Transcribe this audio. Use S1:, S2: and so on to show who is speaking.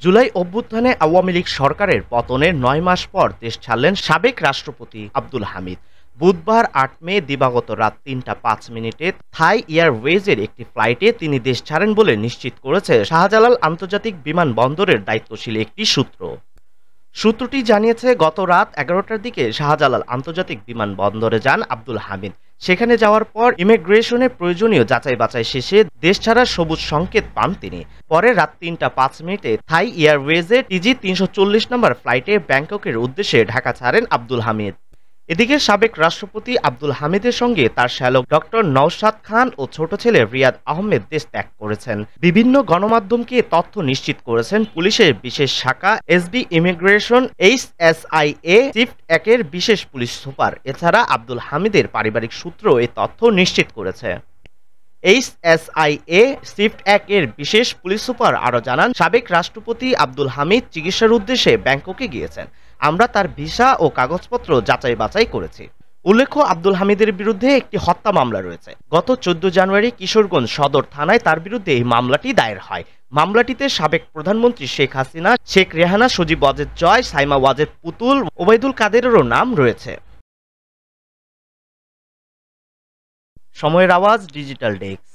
S1: জুলাই অভ্যুত্থানে আওয়ামী লীগ সরকারের পতনের ৯ মাস পর দেশ ছাড়লেন সাবেক রাষ্ট্রপতি আব্দুল হামিদ। বুধবার ৮ মে দিবাগত রাত ৩টা ৫ মিনিটে থাই এয়ারওয়েজের একটি ফ্লাইটে তিনি দেশ ছাড়েন বলে নিশ্চিত করেছে শাহজালাল আন্তর্জাতিক বিমানবন্দরের দায়িত্বশীল একটি সূত্র। সূত্রটি জানিয়েছে, গত রাত ১১টার দিকে শাহজালাল আন্তর্জাতিক বিমানবন্দরে যান আব্দুল হামিদ। সেখানে যাওয়ার পর ইমিগ্রেশনে প্রয়োজনীয় যাচাই বাছাই শেষে দেশ ছাড়ার সবুজ সংকেত পান তিনি। পরে রাত ৩টা ৫ মিনিটে থাই এয়ারওয়েজের টিজি ৩৪০ নম্বর ফ্লাইটে ব্যাংককের উদ্দেশ্যে ঢাকা ছাড়েন আব্দুল হামিদ। এদিকে সাবেক রাষ্ট্রপতি আব্দুল হামিদের সঙ্গে তার শ্যালক ডক্টর নওশাদ খান ও ছোট ছেলে রিয়াদ আহমেদ দেশ ত্যাগ করেছেন। বিভিন্ন গণমাধ্যমকে তথ্য নিশ্চিত করেছেন পুলিশের বিশেষ শাখা এসবি ইমিগ্রেশন HSIA শিফট ১-এর বিশেষ পুলিশ সুপার। এছাড়া আব্দুল হামিদের পারিবারিক সূত্র এই তথ্য নিশ্চিত করেছে। HSIA শিফট ১-এর বিশেষ পুলিশ সুপার আরও জানান, সাবেক রাষ্ট্রপতি আব্দুল হামিদ চিকিৎসার উদ্দেশ্যে ব্যাংককে গিয়েছেন। আমরা তার ভিসা ও কাগজপত্র যাচাই বাছাই করেছি। উল্লেখ্য, আব্দুল হামিদের বিরুদ্ধে একটি হত্যা মামলা রয়েছে। গত ১৪ জানুয়ারি কিশোরগঞ্জ সদর থানায় তার বিরুদ্ধে এই মামলাটি দায়ের হয়। মামলাটিতে সাবেক প্রধানমন্ত্রী শেখ হাসিনা, শেখ রেহানা, সজীব ওয়াজেদ জয়, সাইমা ওয়াজেদ পুতুল, ওবায়দুল কাদেরেরও নাম রয়েছে। সময়ের আওয়াজ, ডিজিটাল ডেস্ক।